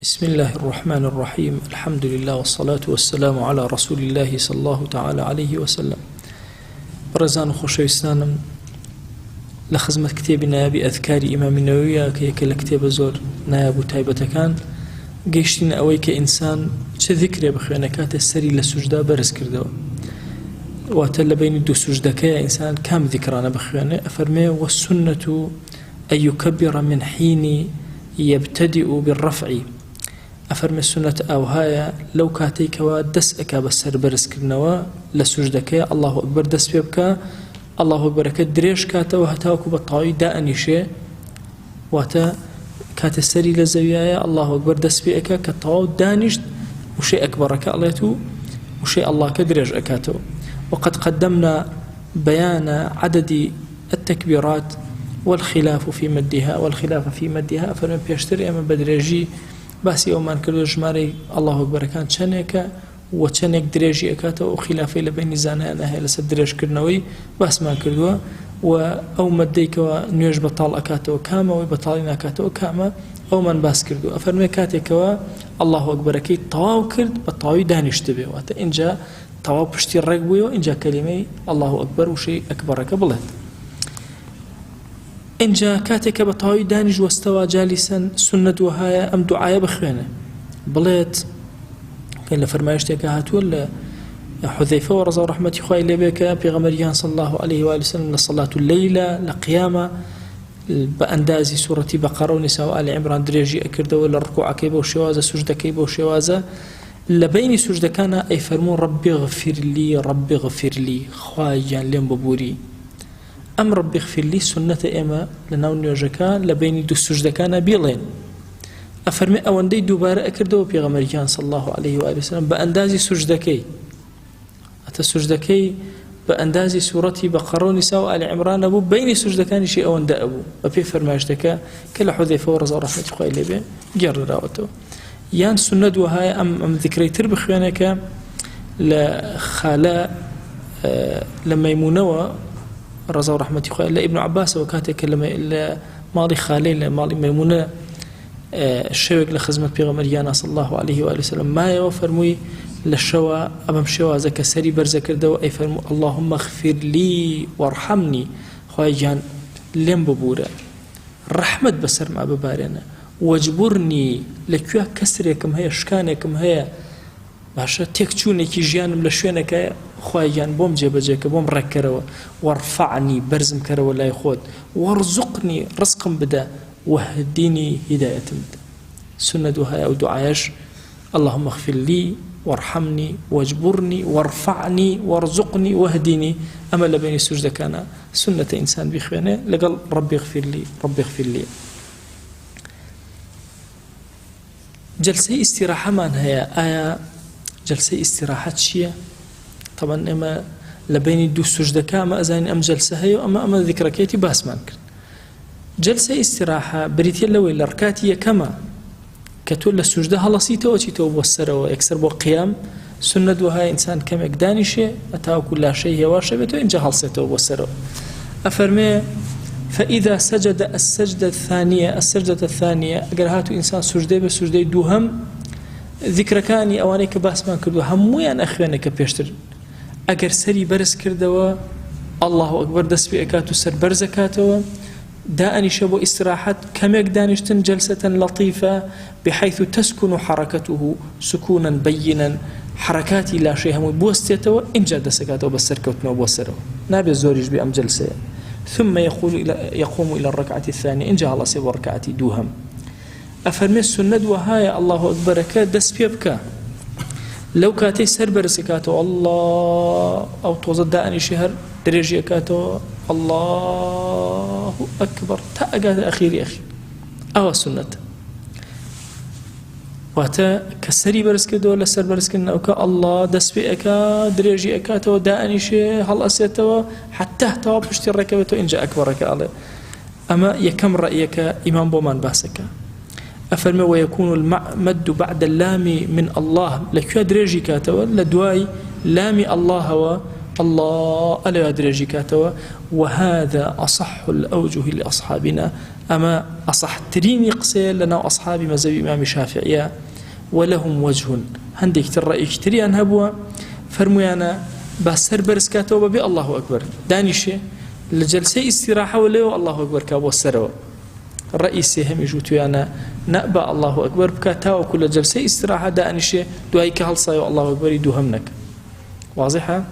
بسم الله الرحمن الرحيم الحمد لله والصلاة والسلام على رسول الله صلى الله تعالى عليه وسلم. برزان خوشويستانم لخزمة كتاب نائب أذكار إمام النووي كيك الكتاب زور نائب تايبة كان قيشتين أوي كإنسان چه ذكري بخوانكات السري لسجدة برز كردوا واتل بين دو سجدكي إنسان كام ذكرانا بخوانه أفرمي والسنة أن يكبر من حين يبتدئ بالرفع أفرمي السنة أو هاي لو كاتيك ودسك بسر برز كرنوا لسجدكي الله أكبر دس بيبكا الله أكبر كدريش كاتا وهتاوكو بطاوي داء شيء واتا كات السري لزويايا الله أكبر دس بيبكا كطاو دانش وشيء أكبر كاليتو وشيء الله كدريش أكاتو. وقد قدمنا بيان عدد التكبيرات والخلاف في مدها فرمي بيشتري أما بدريجي باسي أومان كردو جماري الله أكبر كان چنك وچنك دريجي أكاته وخلافي لبين زانانا هي لسد دريج كرنوي باس ما كردوه وأو مديك ونيوج بطال أكاته وكاما وبطالين أكاته وكاما أو من باس كردوه أفرمي كاتك الله أكبر كي طواو كرد بطاوي دانشتبه واتا إنجا طواو بشتي الرقبوه وإنجا كلمة الله أكبر وشيء أكبر كبلت إن جاء كاتك بطاوي دانج واستوى جالسا سنة وهايا أم دعايا بخوانه بليت كان لفرمايشتك هاتول حذيفة ورضا رحمة خواه لبيك بغمريان صلى الله عليه وآله وسلم لصلاة الليلة لقيامة بأندازي سورة بقرة ونساء وآل عمران دريجي أكرده ولا ركوع كيبه وشوازة سجدة كيبه وشوازة لبين سجدة كان أي فرمون ربي اغفر لي خواجان لين ببوري أم ربي اغفر لي سنة إما لناو نيوجكا لبين دو سجدكانا بيلين أفرمي أوان دي دوبارة أكردو بيغمريان صلى الله عليه وآله وسلم بأندازي سجدكي أتا سجدكي بأندازي سورتي بقرة نساء وآل عمران أبو بين سجدكاني شيء أوان دا أبو أبي فرماشتكا كلا حذيفة ورزا رحمة خواه لبي جر راوتو يان سنة وهاي أم ذكري تربخ يانك لخالاء لما يمونوا رضا ورحمة خواه إلا ابن عباس وكاتك لما مالي خالي مالي ميمونة الشوق لخزمة بيغمريانا صلى الله عليه وآله وسلم ما يوفرموي للشوى أمام شوى زكا سري برزكر دو أي فرمو اللهم اغفر لي وارحمني خواه جان لم ببورا رحمة بسر ما ببارنا واجبرني لكوا كسركم هيا شكانكم هيا باشا تكتونك جيانم لشوينك خواجان بوم جبجك بوم ركروا وارفعني برزم كروا لا يخود وارزقني رزقا بدا واهديني هداية بدا سنة هاي أو دعايش اللهم اغفر لي وارحمني واجبرني وارفعني وارزقني واهديني أما لبين السجدة كان سنة إنسان بخوانه لقال ربي اغفر لي جلسة استراحة من هي آية جلسة استراحة شيء طبعا إما لبين دو سجدة كاما أزاين أم جلسة هي أما ذكركيتي باس مانكر جلسة استراحة بريتي اللوي لركاتي كما كتول السجدة هلسيته وتيته بوسره ويكسر بو قيام سنة وهاي إنسان كم يقداني شيء أتاو كل شيء هواشة بيته إنجا هلسيته وبوسره أفرمي فإذا سجد السجدة الثانية أقر هاتو إنسان سجدة بسجدة دوهم ذكركاني أوانيك باس ما كردو همويان أخوانك بيشتر أقر سري برز كردوا الله أكبر دس بإكاتو سر برزكاتوا داءني شبو استراحة كم يقدانشتن جلسة لطيفة بحيث تسكن حركته سكونا بينا حركاتي لا شيء هم بوستيتوا إن جاد سكاتوا بسر كوتنا بوسروا نابي الزوريج بأم جلسة ثم يقوم إلى الركعة الثانية إن جاء الله سيب ركعة دوهم أفرمي السنة وهاي الله أكبر دس بيبكا لو كاتي سر برسكاتو الله أو توزداني شهر دريجي كاتو الله أكبر تأقاد أخيري أخي أو السنة واتا كسري برسكدو لسر برسكنا وكا الله دس بيكا دريجي أكاتو داني شي هل أسيتو حتى تو بشتي الركبتو إن جاء أكبرك عليه أما يكم رأيك إمام بومان باسك أفرمي ويكون المد بعد اللام من الله لكي دريجي كاتو لدواي لامي الله الله ألا يدرجي كاتوا. وهذا أصح الأوجه لأصحابنا، أما أصح ترين يقسي لنا أصحاب مذهب إمام الشافعي. ولهم وجه هندك ترى تريان هبوا فرميانا بسر برس كاتوا ببي الله أكبر دانيشي لجلسة استراحة وليه الله أكبر كابو السروا. الرئيسي هم يجوتوا أنا نأبى الله أكبر بكاتا وكل جلسة استراحة دانيشي دعيك هل صايو الله أكبر يدوهمنك. واضحة؟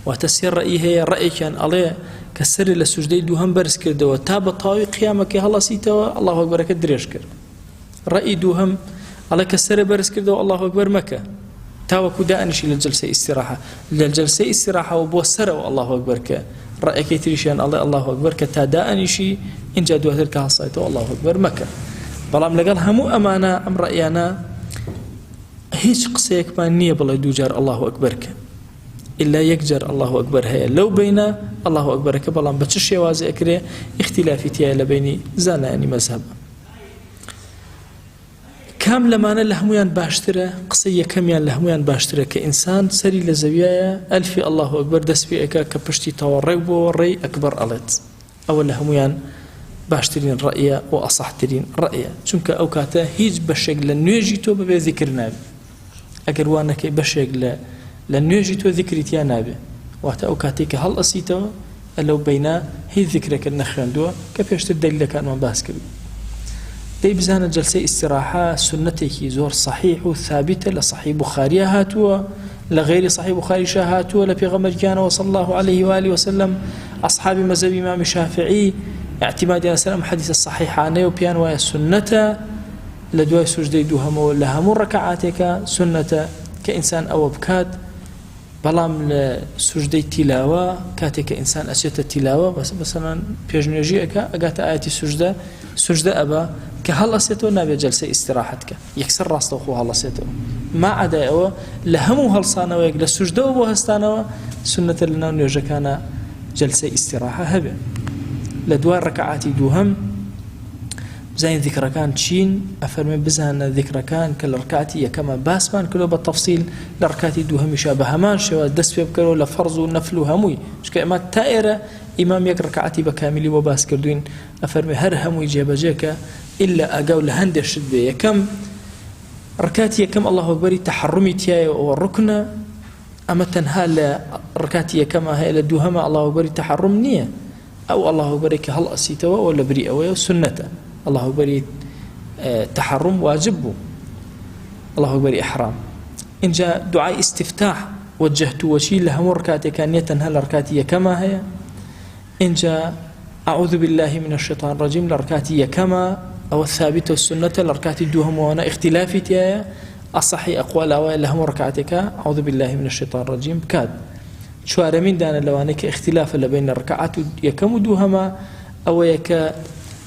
وتسير رأيه هي رأي كان عليه كسر للسجدة دوهم برس كده وتاب طاوي قيامك هلا سيتوا الله أكبر كدريش كر. رأي دوهم على كسر برس كده الله أكبر مكة تاو كدانيشي للجلسة استراحة للجلسة استراحة وبوسروا الله أكبر ك. رأيك يتريشان الله أكبر كتادانيشي إن جادوا تلك هالصيتوا الله أكبر مكة. بلام لقال همو أمانة أم رأينا هيش قصيك ما نية بالله دوجار الله أكبر ك إلا يكجر الله أكبر هي لو بين الله أكبر كبلام بتشش يوازي أكره اختلافي تيا لبيني زانا يعني مذهب كام لما لهميان باشترة قصية كميان لهميان باشترة كإنسان سري لزويايا ألفي الله أكبر دس في إكا كبشتي توريب وري أكبر ألت أو لهميان باشترين رأيا وأصحترين رأيا چونك أوكاتا هيج بشيق لنيجي تو ببي ذكر نابي أقر وانك بشيق لنيجي تو ذكري تيا نابي واتا أوكاتيك هل أسيتو ألو بينا هي ذكرك النخران دوا كبيشتر دليل كان من باس كبير دي بزانا جلسة استراحة سنتك زور صحيح وثابتة لصحيح بخاري هاتوا لغير صحيح بخاري هاتوا لبيغمر كان وصلى الله عليه وآله وسلم أصحاب مذهب إمام الشافعي اعتماد على سلام حديث الصحيح عنه وبيان ويا سنة لدواء سجدي دوهم ولهم ركعاتك سنة كإنسان أو بكاد بلام لسجدي تلاوة كاتك إنسان أسيت التلاوة بس مثلا بيجنيجيك أجت آية سجدة أبا كهلا سيتو نبي جلسة استراحتك يكسر راسه أخوه هلا سيتو ما عدا أو لهمو هالصانة ويجلس سجدة وبهستانة سنة لنا نيجي كان جلسة استراحة هبه لدوار ركعاتي دوهم زين ذكر كان تشين أفرمي بزهن ذكر كان كالركعتي كما باسمان كله بالتفصيل لركعتي دوهم يشابه همان شو دس بيبكروا لفرض ونفل هموي مش كأما تائرة إمام يقرأ ركعتي بكامل وباس كردين أفرمي هر هموي جيب جيك إلا أقول هند الشد بي كم ركعتي كم الله أكبر تحرمي تياي والركنة أما تنهى ركعتي كما هي لدوهم الله أكبر تحرم نية أو الله أكبر هل أسيتوا ولا بريئة وسنة الله أكبر تحرم واجبه الله أكبر إحرام إن جاء دعاء استفتاح وجهت وجهي لهم ركعتي كان يتنهى ركعتي كما هي إن جاء أعوذ بالله من الشيطان الرجيم لركعتي كما أو الثابتة السنة لركعتي دوهم وانا اختلافي تيايا أصحي أقوال أوائل لهم ركعتك أعوذ بالله من الشيطان الرجيم كاد شوار من دانا لوانك اختلاف بين الركعات يكم دوهما أو يك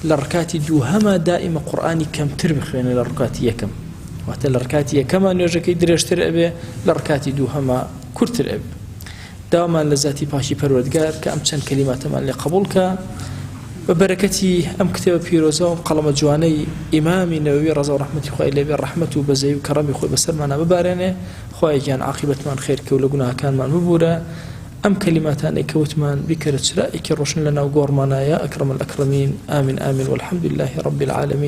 لركعات دوهما دائما قرآني كم تربخ بين الركعات يكم وقت الركعات يكما نيجي درج تربه لركعات دوهما كرتر أب دائما لذاتي باشي پروردگار كأم چند كلمات من لقبولك ببركتي أم كتاب بيروزا قلم جواني إمامي نووي رضا ورحمة خوي لبي الرحمة وبزي وكرمي خوي بسر معنا ببارنه خوي كان عاقبة من خير كولقنا كان من مبورة أم كلماتان كوت من بكرة شرائك روشن لنا وقور مانا يا أكرم الأكرمين آمين آمين والحمد لله رب العالمين.